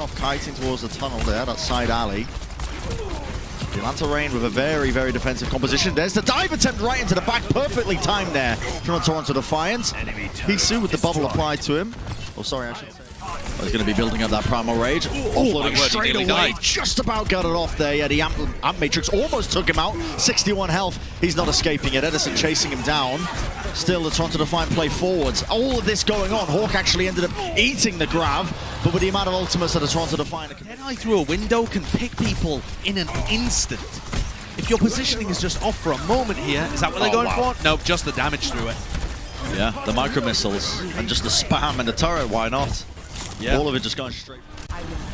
off kiting towards the tunnel there, that side alley. The Atlanta Reign with a very, very defensive composition. There's the dive attempt right into the back, perfectly timed there from the Toronto Defiant. Hisu with the bubble applied to him. Oh, sorry, I should say. Oh, he's going to be building up that Primal Rage. Offloading straight away, just about got it off there. Yeah, the Amp Matrix almost took him out. 61 health, he's not escaping it. Edison chasing him down. Still, the Toronto Defiant play forwards. All of this going on, Hawk actually ended up eating the grab, but with the amount of ultimates that the Toronto Defiant... Deadeye through a window can pick people in an instant. If your positioning is just off for a moment here, is that what they're going for? Nope, just the damage through it. Yeah, the micro missiles and just the spam in the turret, why not? Yeah. All of it just going straight.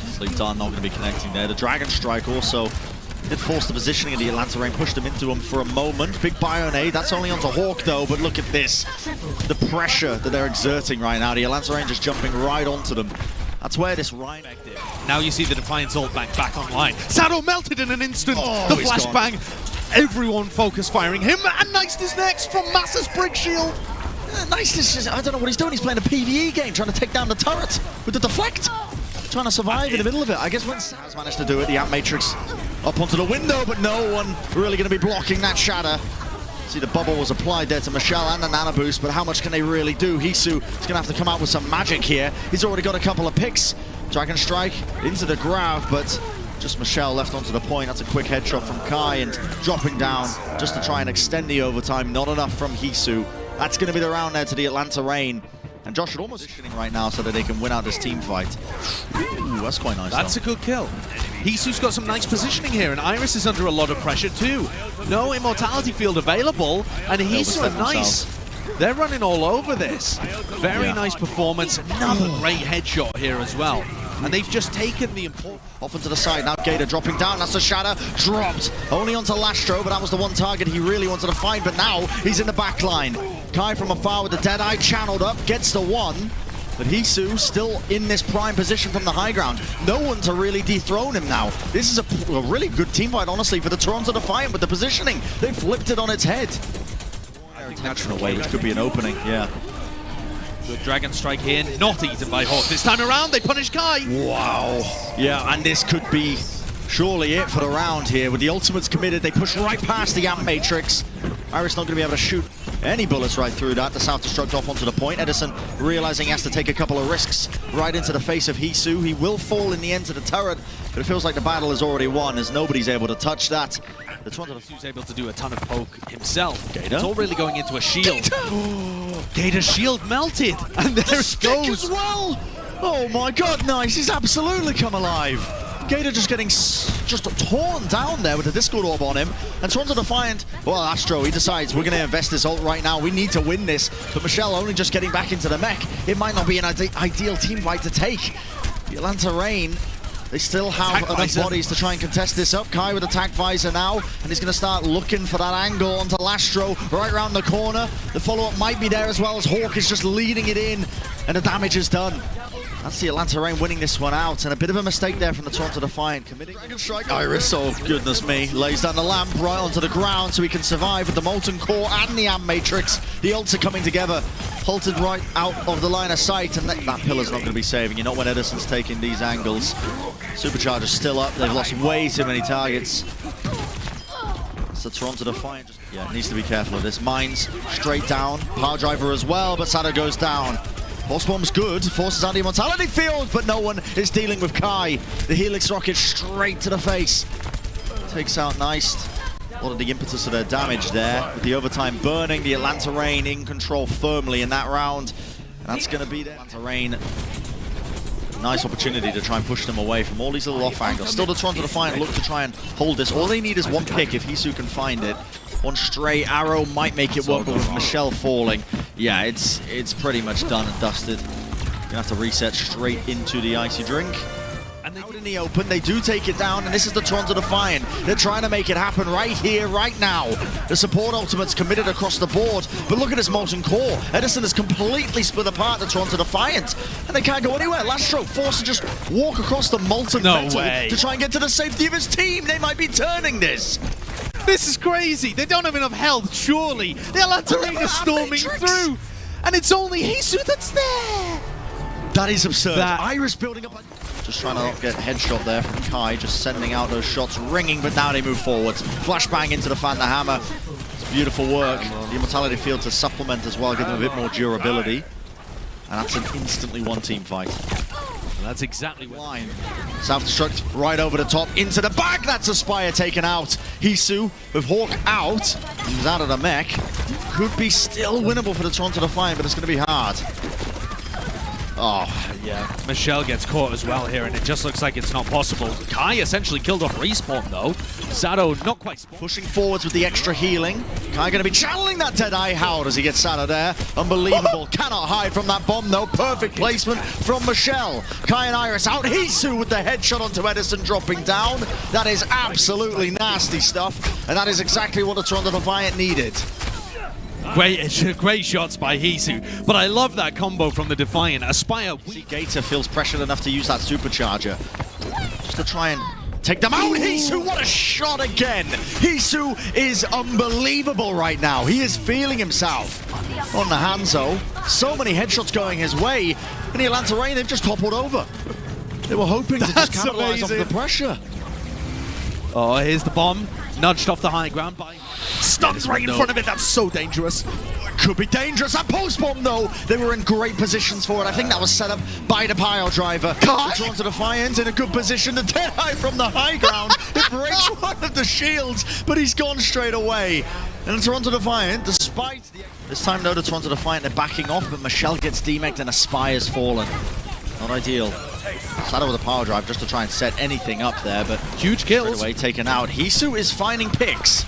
Sleep Dawn not going to be connecting there. The Dragon Strike also did force the positioning of the Atlanta Reign, pushed them into him for a moment. Big Bionade, that's only onto Hawk though, but look at this. The pressure that they're exerting right now. The Atlanta Reign just jumping right onto them. That's where this Rhine... Now you see the Defiant's ult back online. Saddle melted in an instant. Oh, the flashbang. Everyone focus firing him, and Nice is next from Massa's Brig Shield. Nice is just, I don't know what he's doing. He's playing a PvE game, trying to take down the turret with the deflect. Trying to survive in the middle of it. I guess when has managed to do it, the Amp Matrix up onto the window, but no one really going to be blocking that shatter. See, the bubble was applied there to Michelle and the Nano Boost, but how much can they really do? Hisu is going to have to come out with some magic here. He's already got a couple of picks. Dragon Strike into the grab, but just Michelle left onto the point. That's a quick headshot from Kai and dropping down just to try and extend the overtime. Not enough from Hisu. That's going to be the round there to the Atlanta Reign. And Josh should almost positioning right now so that they can win out this team fight. Ooh, that's quite nice. That's a good kill. Hisu's got some nice positioning here, and Iris is under a lot of pressure too. No immortality field available, and Hisu are nice. They're running all over this. Very nice performance. Another great headshot here as well. And they've just taken the important... Off into the side, now Gator dropping down, that's a shatter, dropped, only onto Lastro, but that was the one target he really wanted to find, but now he's in the back line. Kai from afar with the Deadeye channeled up, gets the one, but Hisu still in this prime position from the high ground. No one to really dethrone him now. This is a really good team fight, honestly, for the Toronto Defiant with the positioning. They flipped it on its head. Attention away, which could be an opening, yeah. Good Dragon Strike here, not eaten by Hawk. This time around, they punish Kai. Wow. Yeah, and this could be surely it for the round here. With the ultimates committed, they push right past the Amp Matrix. Iris not going to be able to shoot any bullets right through that. The self-destruct off onto the point. Edison realizing he has to take a couple of risks right into the face of Hisu. He will fall in the end to the turret, but it feels like the battle is already won as nobody's able to touch that. The Toronto Hisu able to do a ton of poke himself. Gator? It's all really going into a shield. Gator's shield melted, and there it goes. As well. Oh my god, Nice, he's absolutely come alive. Gator just getting just torn down there with the Discord Orb on him. And Toronto Defiant, well, Astro, he decides we're going to invest this ult right now. We need to win this. But Michelle only just getting back into the mech. It might not be an ideal team fight to take. The Atlanta Reign, they still have enough bodies to try and contest this up. Kai with attack visor now, and he's going to start looking for that angle onto Lastro right around the corner. The follow-up might be there as well as Hawk is just leading it in, and the damage is done. That's the Atlanta Reign winning this one out, and a bit of a mistake there from the Toronto Defiant. Committing Dragon Strike. Iris, oh goodness me, lays down the lamp right onto the ground so he can survive with the Molten Core and the Amp Matrix. The ults are coming together, halted right out of the line of sight, and that pillar's not going to be saving you, not when Edison's taking these angles. Supercharger's still up, they've lost way too many targets. So Toronto Defiant just, needs to be careful of this. Mines straight down, Power Driver as well, but Sada goes down. Force Bomb's good, forces out the Immortality Field, but no one is dealing with Kai. The Helix Rocket straight to the face. Takes out Nice. A lot of the impetus of their damage there. With the overtime burning, the Atlanta Reign in control firmly in that round. And that's going to be the Atlanta Reign. Nice opportunity to try and push them away from all these little off angles. Still the Toronto Defiant look to try and hold this. All they need is one pick if Hisu can find it. One stray arrow might make it work, but with Michelle falling, yeah, it's pretty much done and dusted. Gonna have to reset straight into the icy drink. And they out in the open, they do take it down, and this is the Toronto Defiant. They're trying to make it happen right here, right now. The support ultimate's committed across the board, but look at this Molten Core. Edison has completely split apart the Toronto Defiant, and they can't go anywhere. Lastro forced to just walk across the Molten Metal to try and get to the safety of his team. They might be turning this. This is crazy. They don't have enough health, surely. The Atlanta Reign is storming through, and it's only Hisu that's there. That is absurd. Iris building up. Just trying to not get headshot there from Kai, just sending out those shots, ringing, but now they move forwards. Flashbang into the fan, the hammer. It's beautiful work. The Immortality field to supplement as well, give them a bit more durability. And that's an instantly one-team fight. That's exactly what... Line. Self-destruct right over the top, into the back. That's a Spire taken out. Hisu with Hawk out. He's out of the mech. Could be still winnable for the Toronto Defiant, but it's going to be hard. Oh, yeah. Michelle gets caught as well here, and it just looks like it's not possible. Kai essentially killed off Respawn, though. Sado not quite... Pushing forwards with the extra healing. Kai going to be channeling that Deadeye. How does he get Sado there? Unbelievable. Cannot hide from that bomb, though. Perfect placement from Michelle. Kai and Iris out. Hisu with the headshot onto Edison, dropping down. That is absolutely nasty stuff, and that is exactly what the Toronto Defiant needed. Great shots by Hisu, but I love that combo from the Defiant. Aspire. Gator feels pressured enough to use that supercharger just to try and take them out. Hisu, what a shot again! Hisu is unbelievable right now. He is feeling himself on the Hangzhou. So many headshots going his way. In the Atlanta Rain, they've just toppled over. They were hoping to just capitalize off the pressure. Oh, here's the bomb. Nudged off the high ground by... Stunned right in front of it. That's so dangerous. Could be dangerous. That post bomb, though, they were in great positions for it. I think that was set up by the pile driver. Toronto Defiant in a good position. The Deadeye from the high ground. It breaks one of the shields, but he's gone straight away. And the Toronto Defiant, despite the... This time, though, the Toronto Defiant, they're backing off, but Michelle gets demeched and Aspire's fallen. Not ideal. Sado with a power drive just to try and set anything up there, but huge kills. Away taken out. Hisu is finding picks.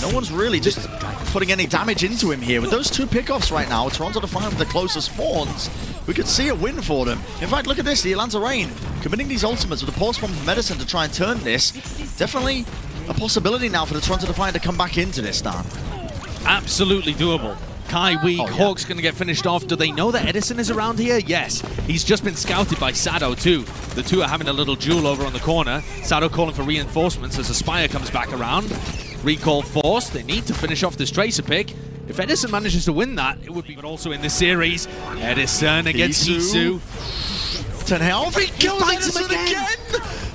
No one's really just putting any damage into him here. With those two pickoffs right now, Toronto Defiant with the closest spawns, we could see a win for them. In fact, look at this, the Atlanta Rain committing these ultimates with the pulse bomb from Medicine to try and turn this. Definitely a possibility now for the Toronto Defiant to come back into this now. Absolutely doable. Kai weak, Hawk's going to get finished off. Do they know that Edison is around here? Yes. He's just been scouted by Sado too. The two are having a little duel over on the corner. Sado calling for reinforcements as Aspire comes back around. Recall force. They need to finish off this Tracer pick. If Edison manages to win that, it would be. But also in this series, Edison against Hisu. Tenhelf, he kills Edison again!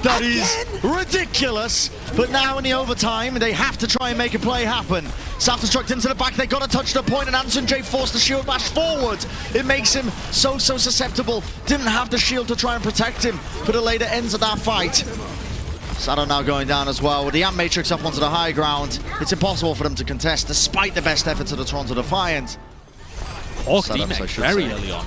That is ridiculous. But now in the overtime, they have to try and make a play happen. Self-destruct into the back, they got to touch the point, and Anson J forced the shield bash forward. It makes him so susceptible. Didn't have the shield to try and protect him for the later ends of that fight. Sado now going down as well. With the Amp Matrix up onto the high ground, it's impossible for them to contest, despite the best efforts of the Toronto Defiant. Hawk demech very early on.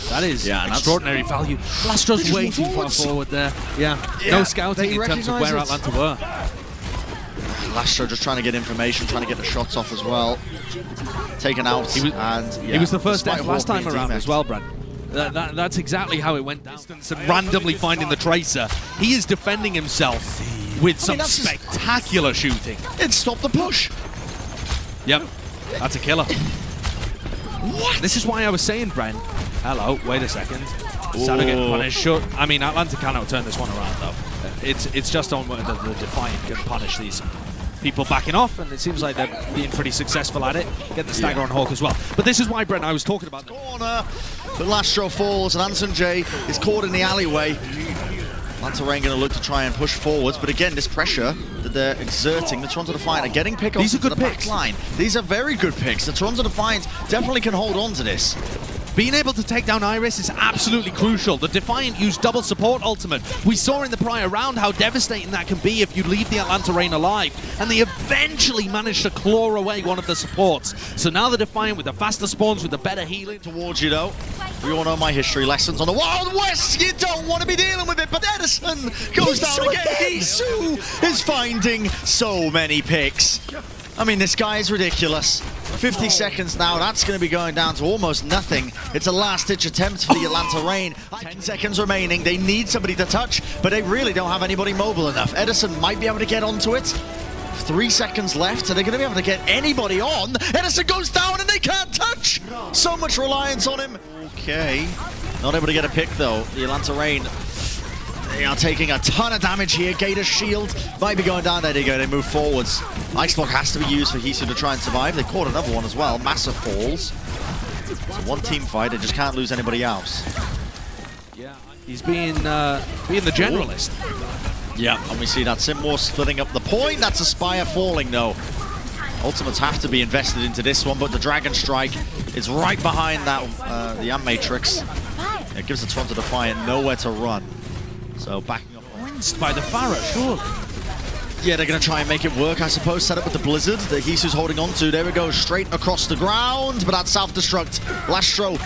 That is extraordinary value. Blastro's way too far forward there. Yeah, no scouting in terms of where Atlanta were. Lastro just trying to get information, trying to get the shots off as well. Taken out, he was the first death last time around as well, Brad. That's exactly how it went down. And randomly finding the Tracer. He is defending himself with some spectacular shooting. It stopped the push. Yep, that's a killer. What? This is why I was saying, Brent. Hello, wait a second. Sado getting punished. I mean, Atlanta cannot turn this one around, though. It's just on whether the Defiant can punish these people backing off, and it seems like they're being pretty successful at it. Getting the stagger on Hawk as well. But this is why, Brent, I was talking about the corner. But Lastro falls, and Anson J is caught in the alleyway. Atlanta Rain going to look to try and push forwards, but again, this pressure that they're exerting, the Toronto Defiant are getting pickoffs. These are good picks. Line. These are very good picks. The Toronto Defiant definitely can hold on to this. Being able to take down Iris is absolutely crucial. The Defiant used double support ultimate. We saw in the prior round how devastating that can be if you leave the Atlanta Rain alive. And they eventually managed to claw away one of the supports. So now the Defiant with the faster spawns, with the better healing. Towards you though. We all know my history lessons on the Wild West. You don't want to be dealing with it, but Edison goes down again. Hisu is finding so many picks. I mean, this guy is ridiculous. 50 seconds now, that's going to be going down to almost nothing. It's a last-ditch attempt for the Atlanta Rain. 10 seconds remaining. They need somebody to touch, but they really don't have anybody mobile enough. Edison might be able to get onto it. 3 seconds left. Are they going to be able to get anybody on? Edison goes down and they can't touch. So much reliance on him. Okay. Not able to get a pick, though. The Atlanta Rain, they are taking a ton of damage here. Gator's shield might be going down. There they go. They move forwards. Ice Block has to be used for Hisu to try and survive. They caught another one as well. Massive falls. It's a one-team fight. They just can't lose anybody else. Yeah, he's being the generalist. Yeah, and we see that Simwar splitting up the point. That's a Spire falling, though. Ultimates have to be invested into this one, but the Dragon Strike is right behind that, the Amp Matrix. It gives the Toronto Defiant nowhere to run. So backing up. Rinsed by the Pharah, surely. Yeah, they're going to try and make it work, I suppose. Set up with the Blizzard that Hisu's holding on to. There we go, straight across the ground, but that's self-destruct. Lastro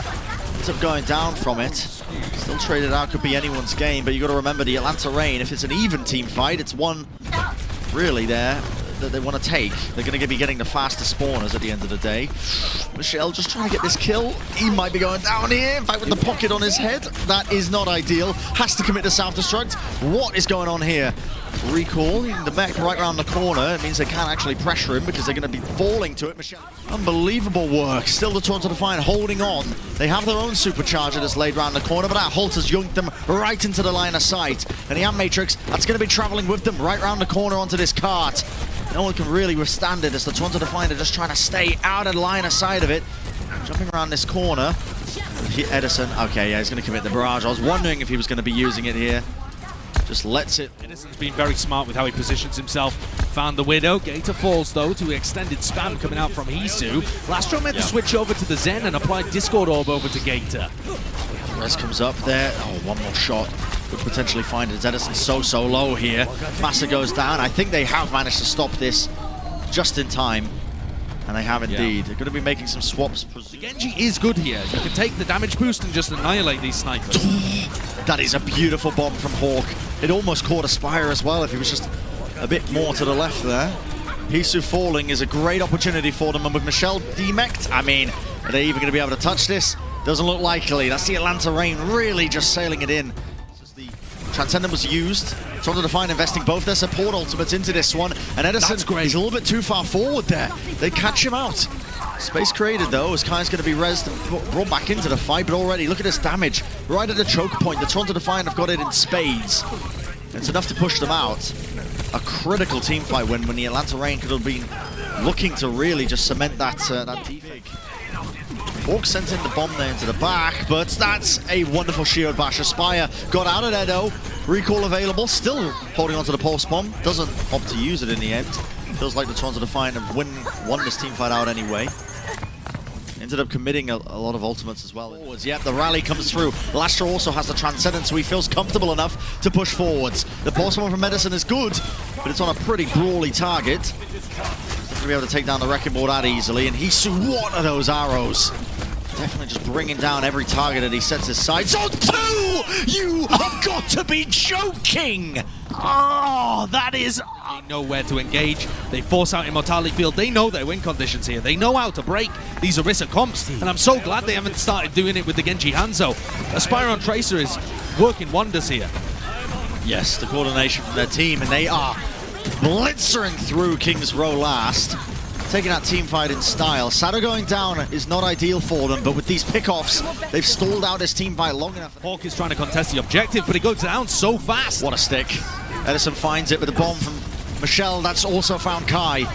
ends up going down from it. Still traded out, could be anyone's game, but you got to remember the Atlanta Reign, if it's an even team fight, it's one really there that they want to take. They're going to be getting the faster spawners at the end of the day. Michelle just trying to get this kill. He might be going down here. In fact, with the pocket on his head, that is not ideal. Has to commit to self-destruct. What is going on here? Recall, the mech right around the corner. It means they can't actually pressure him because they're going to be falling to it. Michelle. Unbelievable work. Still the Toronto Defiant holding on. They have their own supercharger that's laid around the corner, but that Holt has yoinked them right into the line of sight. And the Amp Matrix, that's going to be traveling with them right around the corner onto this cart. No one can really withstand it as the Toronto Defiant are just trying to stay out of the line of sight of it. Jumping around this corner. Edison, okay, yeah, he's going to commit the barrage. I was wondering if he was going to be using it here. Just lets it. Edison's been very smart with how he positions himself. Found the Widow. Gator falls, though, to extended spam coming out from Hisu. Lastro made the switch over to the Zen and applied Discord Orb over to Gator. Res comes up there. Oh, one more shot. Could potentially find it. Edison's so low here. Massa goes down. I think they have managed to stop this just in time. And they have indeed. They're going to be making some swaps. The Genji is good here. You can take the damage boost and just annihilate these snipers. That is a beautiful bomb from Hawk. It almost caught a Spire as well if he was just a bit more to the left there. Hisu falling is a great opportunity for them, and with Michelle demeched, I mean, are they even going to be able to touch this? Doesn't look likely. That's the Atlanta Reign really just sailing it in. The Transcendent was used. Toronto Defiant investing both their support ultimates into this one, and Edison, he's a little bit too far forward there. They catch him out. Space created though, as Kai's going to be rezzed and brought back into the fight, but already, look at this damage. Right at the choke point, the Toronto Defiant have got it in spades. It's enough to push them out. A critical team fight when the Atlanta Reign could have been looking to really just cement that defig. Hawk sent in the bomb there into the back, but that's a wonderful shield bash. Aspire got out of there though. Recall available, still holding onto the pulse bomb. Doesn't opt to use it in the end. Feels like the Toronto Defiant have won this team fight out anyway. Ended up committing a lot of ultimates as well. Forwards. Yep, the rally comes through. Lastro also has the Transcendence, so he feels comfortable enough to push forwards. The pulse bomb from Medicine is good, but it's on a pretty brawly target. He's not going to be able to take down the Wrecking Ball that easily, and Hisu, what are those arrows? Definitely just bringing down every target that he sets his sights on. Two! You have got to be joking! Oh, that is... They know where to engage. They force out Immortality Field. They know their win conditions here. They know how to break these Orisa comps. And I'm so glad they haven't started doing it with the Genji Hanzo. Aspire on Tracer is working wonders here. Yes, the coordination from their team, and they are blitzering through King's Row last. Taking that team fight in style. Sado going down is not ideal for them, but with these pickoffs, they've stalled out this team fight long enough. Hawk is trying to contest the objective, but he goes down so fast. What a stick. Edison finds it with the bomb from Michelle. That's also found Kai.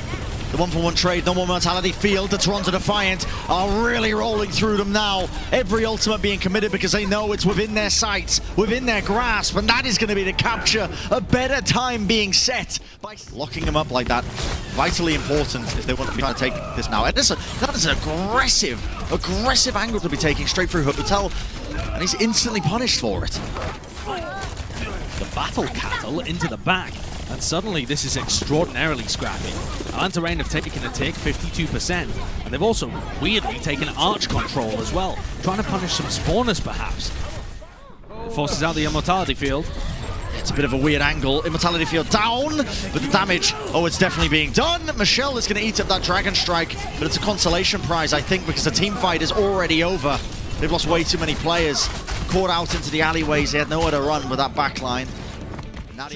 The 1-for-1 trade, no more Mortality Field. The Toronto Defiant are really rolling through them now. Every ultimate being committed because they know it's within their sights, within their grasp, and that is going to be the capture. A better time being set by locking them up like that. Vitally important if they want to be trying to take this now. Edison, that is an aggressive angle to be taking straight through Hotel, and he's instantly punished for it. The Battle Cattle into the back. And suddenly, this is extraordinarily scrappy. Atlanta Reign have taken a tick, 52%. And they've also, weirdly, taken Arch control as well. Trying to punish some spawners, perhaps. It forces out the Immortality Field. It's a bit of a weird angle. Immortality Field down, but the damage, oh, it's definitely being done. Michelle is going to eat up that Dragon Strike, but it's a consolation prize, I think, because the team fight is already over. They've lost way too many players. Caught out into the alleyways. They had nowhere to run with that backline.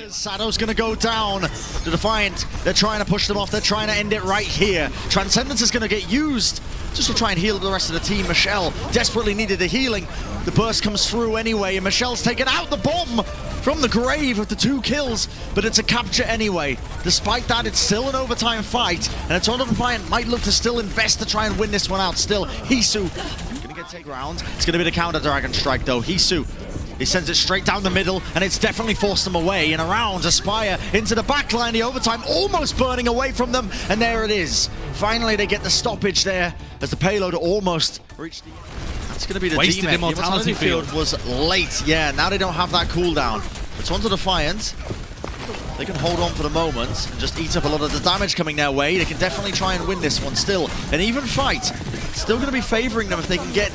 Sado's going to go down. The Defiant, they're trying to push them off. They're trying to end it right here. Transcendence is going to get used just to try and heal the rest of the team. Michelle desperately needed the healing. The burst comes through anyway, and Michelle's taken out the bomb from the grave with the 2 kills, but it's a capture anyway. Despite that, it's still an overtime fight, and a Toronto Defiant might look to still invest to try and win this one out still. Hisu going to get take ground. It's going to be the counter Dragon Strike though. Hisu He sends it straight down the middle, and it's definitely forced them away and around. Aspire into the back line, the overtime almost burning away from them, and there it is. Finally, they get the stoppage there as the payload almost reached the end. That's going to be the Wasted D-Mech. immortality field was late. Yeah, now they don't have that cooldown. It's on to Defiant. They can hold on for the moment and just eat up a lot of the damage coming their way. They can definitely try and win this one still. An even fight. Still going to be favoring them if they can get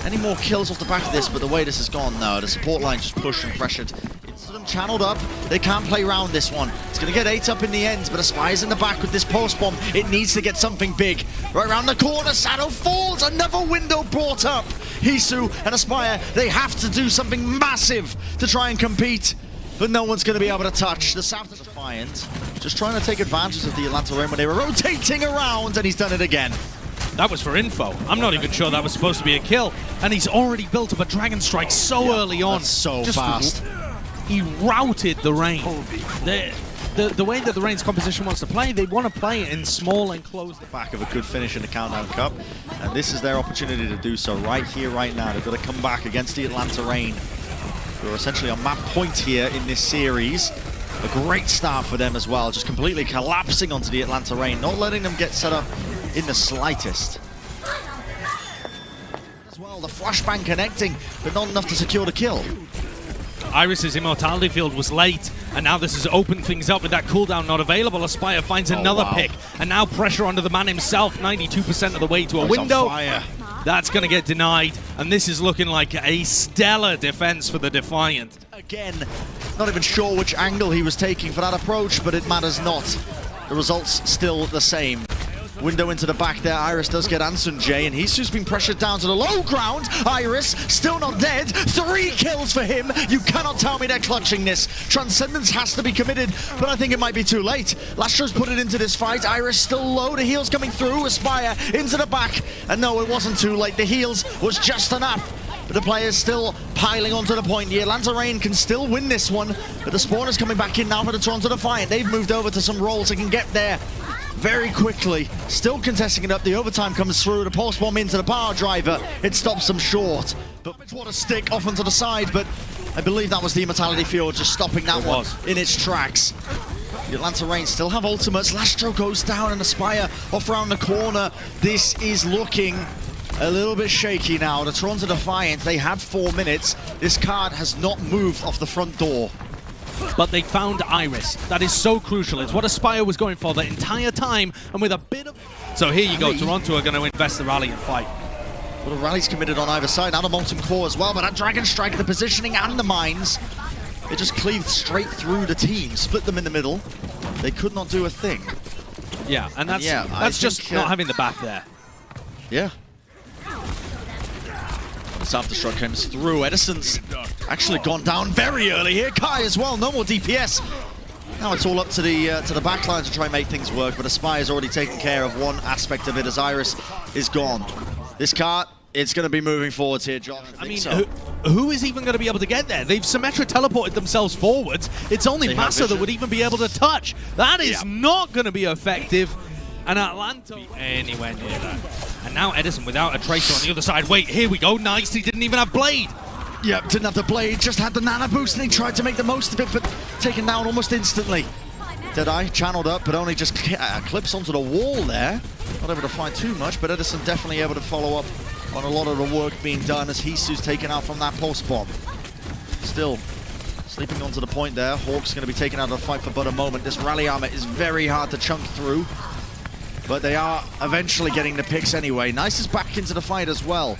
any more kills off the back of this, but the way this has gone, no, the support line just pushed and pressured. It's them channeled up. They can't play around this one. It's going to get 8 up in the end, but Aspire's in the back with this post bomb. It needs to get something big. Right around the corner, Shadow falls. Another window brought up. Hisu and Aspire, they have to do something massive to try and compete, but no one's going to be able to touch. The South is Defiant, just trying to take advantage of the Atlanta Rain when they were rotating around, and he's done it again. That was for info. I'm not even sure that was supposed to be a kill. And he's already built up a Dragon Strike so early on. That's so fast. He routed the Rain. The way that the Rain's composition wants to play, they want to play it in small and closed. Back of a good finish in the Countdown Cup. And this is their opportunity to do so right here, right now. They've got to come back against the Atlanta Rain. We're essentially on map point here in this series. A great start for them as well, just completely collapsing onto the Atlanta Rain, not letting them get set up in the slightest. As well, the flashbang connecting, but not enough to secure the kill. Iris's immortality field was late, and now this has opened things up with that cooldown not available. Aspire finds another pick, and now pressure onto the man himself, 92% of the way to a window. That's going to get denied, and this is looking like a stellar defense for the Defiant. Again, not even sure which angle he was taking for that approach, but it matters not. The result's still the same. Window into the back there, Iris does get Anson J, and he's just been pressured down to the low ground. Iris, still not dead. 3 kills for him. You cannot tell me they're clutching this. Transcendence has to be committed, but I think it might be too late. Lastro's put it into this fight. Iris still low, the heals coming through. Aspire into the back, and no, it wasn't too late. The heals was just enough. But the players still piling onto the point. The Atlanta Rain can still win this one, but the Spawners coming back in now for the Toronto Defiant. They've moved over to some roles. They can get there very quickly. Still contesting it up. The overtime comes through. The pulse bomb into the power driver. It stops them short. But what a stick off onto the side. But I believe that was the immortality field just stopping that one in its tracks. The Atlanta Rain still have ultimates. Lastro goes down and Aspire off around the corner. This is looking a little bit shaky now. The Toronto Defiant, they had 4 minutes. This card has not moved off the front door. But they found Iris. That is so crucial. It's what Aspire was going for the entire time, and with a bit of... So here you go, Toronto are going to invest the rally and fight. Well, the rally's committed on either side, now the Molten Core as well, but that Dragon Strike, the positioning and the mines, it just cleaved straight through the team, split them in the middle. They could not do a thing. Yeah, and that's just not having the back there. Yeah. The self-destruct comes through. Edison's actually gone down very early here. Kai as well, no more DPS. Now it's all up to the back line to try and make things work, but Aspire's already taken care of one aspect of it as Iris is gone. This cart, it's going to be moving forwards here, Josh. I mean, who is even going to be able to get there? They've Symmetra teleported themselves forwards. It's only Massa that would even be able to touch. That is not going to be effective. And Atlanta anywhere near that. And now Edison without a Tracer on the other side. Wait, here we go. Nice. He didn't even have Blade. Yep, didn't have the Blade. Just had the Nana boost and he tried to make the most of it, but taken down almost instantly. Deadeye channeled up, but only just clips onto the wall there. Not able to find too much, but Edison definitely able to follow up on a lot of the work being done as Hisu's taken out from that pulse bomb. Still sleeping onto the point there. Hawk's going to be taken out of the fight for but a moment. This rally armor is very hard to chunk through, but they are eventually getting the picks anyway. Nice is back into the fight as well.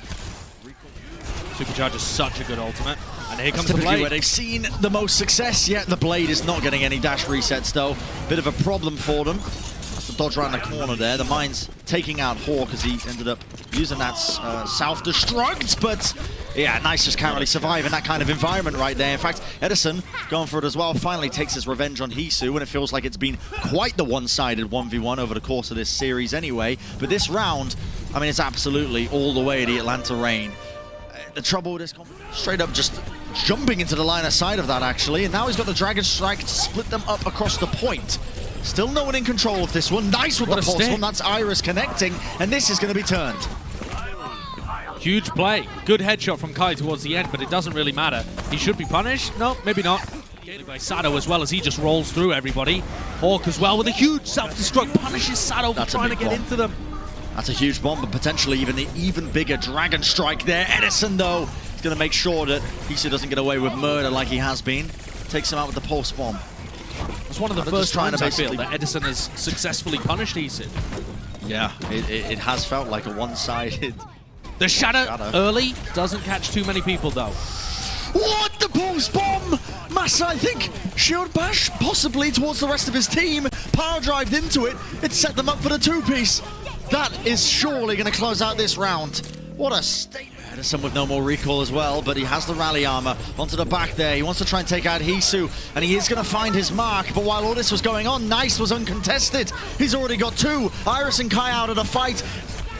Supercharge is such a good ultimate. And here comes the Blade. Where they've seen the most success, yet the Blade is not getting any dash resets though. Bit of a problem for them. That's the dodge around the corner there. The mine's taking out Hawk as he ended up using that self-destruct, but yeah, Nice just can't really survive in that kind of environment right there. In fact, Edison, going for it as well, finally takes his revenge on Hisu, and it feels like it's been quite the one-sided 1v1 over the course of this series anyway. But this round, I mean, it's absolutely all the way to the Atlanta Rain. The trouble with this straight up just jumping into the line of sight of that actually, and now he's got the Dragon Strike to split them up across the point. Still no one in control of this one. Nice with the pulse one. That's Iris connecting, and this is going to be turned. Huge play. Good headshot from Kai towards the end, but it doesn't really matter. He should be punished. No, maybe not. By Sado as well, as he just rolls through everybody. Hawk as well with a huge self-destruct, punishes Sado for trying to get into them. That's a huge bomb, but potentially even bigger Dragon Strike there. Edison, though, is going to make sure that Hisu doesn't get away with murder like he has been. Takes him out with the pulse bomb. It's one of the first times I feel that Edison has successfully punished Hisu. Yeah, it has felt like a one-sided. The shatter early doesn't catch too many people, though. What? The pulse bomb! Massa, I think, shield bash possibly towards the rest of his team. Power drived into it. It set them up for the two-piece. That is surely going to close out this round. What a statement. Edison with no more recall as well, but he has the rally armor onto the back there. He wants to try and take out Hisu, and he is going to find his mark. But while all this was going on, Nice was uncontested. He's already got two. Iris and Kai out of the fight.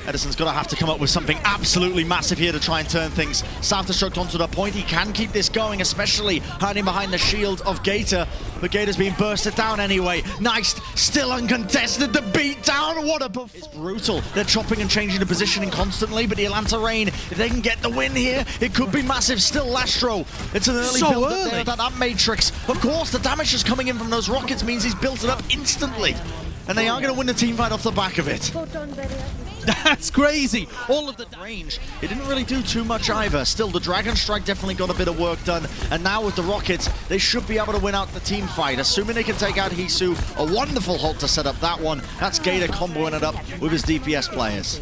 Edison's going to have to come up with something absolutely massive here to try and turn things self-destruct onto the point. He can keep this going, especially hiding behind the shield of Gator. But Gator's being bursted down anyway. Nice, still uncontested. The beat down, what a buff. It's brutal. They're chopping and changing the positioning constantly, but the Atlanta Rain, if they can get the win here, it could be massive. Still Lastro. It's an early build there, that Matrix. Of course, the damage just coming in from those rockets means he's built it up instantly. And they are going to win the team fight off the back of it. That's crazy. All of the range, it didn't really do too much either. Still, the Dragon Strike definitely got a bit of work done. And now with the rockets, they should be able to win out the team fight. Assuming they can take out Hisu, a wonderful halt to set up that one. That's Gator comboing it up with his DPS players.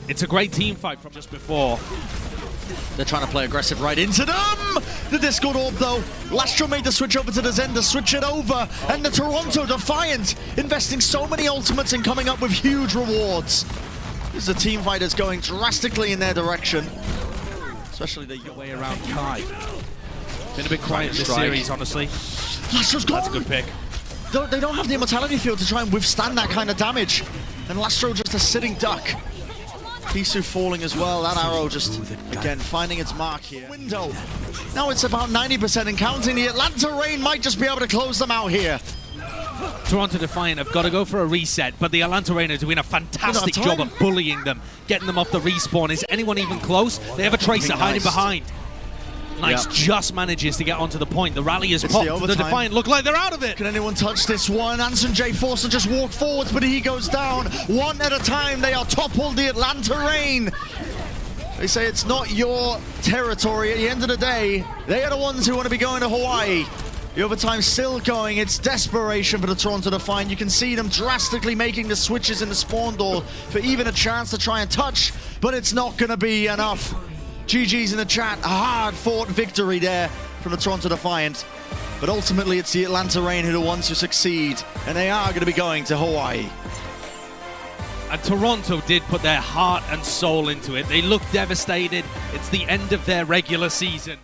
It's a great team fight from just before. They're trying to play aggressive right into them. The Discord Orb, though. Lastro made the switch over to the Zen to switch it over. And the Toronto Defiant investing so many ultimates and coming up with huge rewards. This is a team fight that's going drastically in their direction. Especially the way around Kai. Been a bit quiet in this series, honestly. Lastro's gone. That's a good pick. They don't have the immortality field to try and withstand that kind of damage. And Lastro just a sitting duck. Hisu falling as well. That arrow just, again, finding its mark here. Window. Now it's about 90% and counting. The Atlanta Rain might just be able to close them out here. Toronto Defiant have got to go for a reset, but the Atlanta Rain are doing a fantastic job of bullying them, getting them off the respawn. Is anyone even close? They have a Tracer hiding behind. Nice just manages to get onto the point. The rally is popped. The Defiant look like they're out of it. Can anyone touch this one? Anson J forced to just walk forwards, but he goes down. One at a time, they are toppled, the Atlanta Rain. They say it's not your territory. At the end of the day, they are the ones who want to be going to Hawaii. The overtime still going. It's desperation for the Toronto Defiant. You can see them drastically making the switches in the spawn door for even a chance to try and touch, but it's not going to be enough. GG's in the chat, a hard-fought victory there from the Toronto Defiant. But ultimately, it's the Atlanta Rain who are the ones who succeed, and they are going to be going to Hawaii. And Toronto did put their heart and soul into it. They look devastated. It's the end of their regular season.